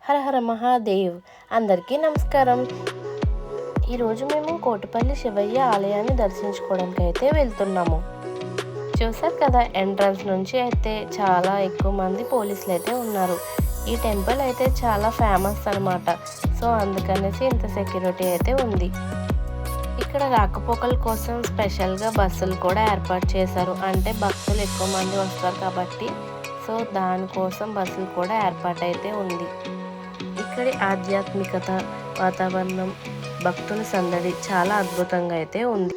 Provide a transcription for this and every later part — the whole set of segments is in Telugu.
హర హర మహాదేవ్. అందరికీ నమస్కారం. ఈరోజు మేము కోటిపల్లి శివయ్య ఆలయాన్ని దర్శించుకోవడానికి అయితే వెళ్తున్నాము. చూసారు కదా, ఎంట్రన్స్ నుంచి అయితే చాలా ఎక్కువ మంది పోలీసులు అయితే ఉన్నారు. ఈ టెంపుల్ అయితే చాలా ఫేమస్ అనమాట. సో అందుకనేసి ఇంత సెక్యూరిటీ అయితే ఉంది. ఇక్కడ రాకపోకల కోసం స్పెషల్గా బస్సులు కూడా ఏర్పాటు చేశారు. అంటే భక్తులు ఎక్కువ మంది వస్తారు కాబట్టి సో దానికోసం బస్సులు కూడా ఏర్పాటైతే ఉంది. ఇక్కడి ఆధ్యాత్మికత, వాతావరణం, భక్తుల సందడి చాలా అద్భుతంగా అయితే ఉంది.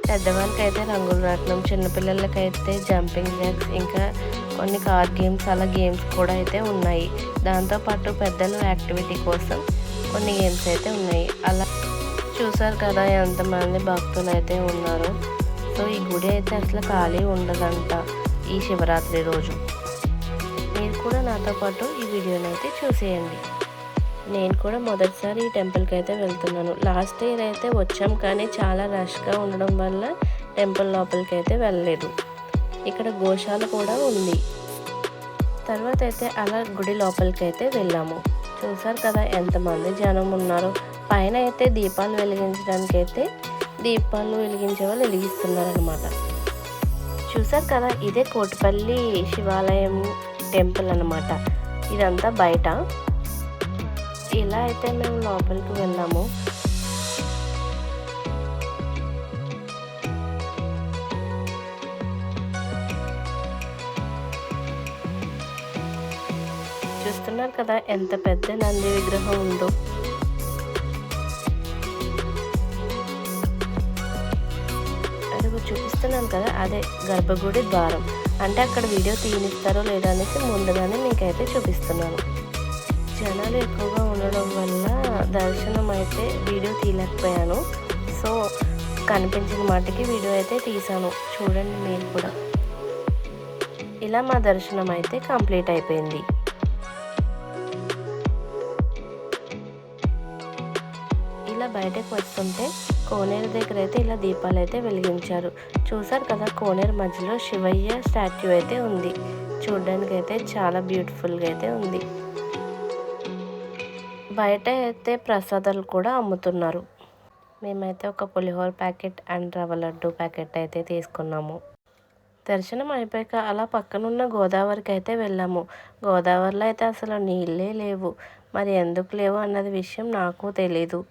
పెద్దవాళ్ళకైతే రంగుల రాట్నం, చిన్నపిల్లలకైతే జంపింగ్ జాక్స్, ఇంకా కొన్ని కార్ గేమ్స్, అలా గేమ్స్ కూడా అయితే ఉన్నాయి. దాంతోపాటు పెద్దల యాక్టివిటీ కోసం కొన్ని గేమ్స్ అయితే ఉన్నాయి. అలా చూసారు కదా ఎంతమంది భక్తులు అయితే ఉన్నారు. సో ఈ గుడి అయితే అసలు ఖాళీ ఉండదంట ఈ శివరాత్రి రోజు. మీరు కూడా నాతో పాటు ఈ వీడియోని అయితే చూసేయండి. నేను కూడా మొదటిసారి ఈ టెంపుల్కి అయితే వెళ్తున్నాను. లాస్ట్ ఇయర్ అయితే వచ్చాం, కానీ చాలా రష్గా ఉండడం వల్ల టెంపుల్ లోపలికి అయితే వెళ్ళలేదు. ఇక్కడ గోశాల కూడా ఉంది. తర్వాత అయితే అలా గుడి లోపలికి అయితే వెళ్ళాము. చూసారు కదా ఎంతమంది జనం ఉన్నారు. పైన అయితే దీపాలు వెలిగించడానికి అయితే దీపాలు వెలిగించే వాళ్ళు వెలిగిస్తున్నారనమాట. చూసారు కదా, ఇదే కోటిపల్లి శివాలయం టెంపుల్ అనమాట. ఇదంతా బయట. ఇలా అయితే మేము లోపలికి వెళ్ళాము. చూస్తున్నారు కదా ఎంత పెద్ద నంది విగ్రహం ఉందో. అది చూపిస్తున్నాను కదా, అదే గర్భగుడి ద్వారం. అంటే అక్కడ వీడియో తీయనిస్తారో లేదా అనేసి ముందుగానే మీకైతే చూపిస్తున్నాను. జనాలు ఎక్కువగా ఉండడం వల్ల దర్శనం అయితే వీడియో తీయలేకపోయాను. సో కనిపించిన మాటకి వీడియో అయితే తీసాను. చూడండి మీరు కూడా. ఇలా మా దర్శనం అయితే కంప్లీట్ అయిపోయింది. ఇలా బయటకు వస్తుంటే కోనేరు దగ్గర అయితే ఇలా దీపాలు అయితే వెలిగించారు. చూసారు కదా, కోనేరు మధ్యలో శివయ్య స్టాట్యూ అయితే ఉంది. చూడడానికి అయితే చాలా బ్యూటిఫుల్గా అయితే ఉంది. బయట అయితే ప్రసాదాలు కూడా అమ్ముతున్నారు. మేమైతే ఒక పులిహోర ప్యాకెట్ అండ్ రవ్వ లడ్డు ప్యాకెట్ అయితే తీసుకున్నాము. దర్శనం అయిపోయాక అలా పక్కనున్న గోదావరికి అయితే వెళ్ళాము. గోదావరిలో అయితే అసలు నీళ్ళే లేవు. మరి ఎందుకు లేవు అన్నది విషయం నాకు తెలీదు.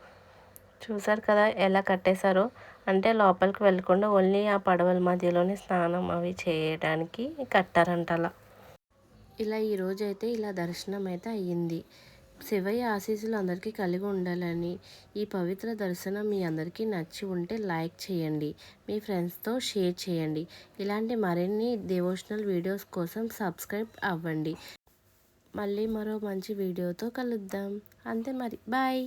చూసారు కదా ఎలా కట్టేశారో. అంటే లోపలికి వెళ్ళకుండా ఓన్లీ ఆ పడవల మధ్యలోనే స్నానం అవి చేయడానికి కట్టారంట అలా. ఇలా ఈరోజు అయితే ఇలా దర్శనం అయితే అయ్యింది. శివయ్య ఆశీస్సులు అందరికీ కలిగి ఉండాలని, ఈ పవిత్ర దర్శనం మీ అందరికీ నచ్చి ఉంటే లైక్ చేయండి, మీ ఫ్రెండ్స్తో షేర్ చేయండి. ఇలాంటి మరిన్ని డివోషనల్ వీడియోస్ కోసం సబ్స్క్రైబ్ అవ్వండి. మళ్ళీ మరో మంచి వీడియోతో కలుద్దాం. అంతే మరి, బాయ్.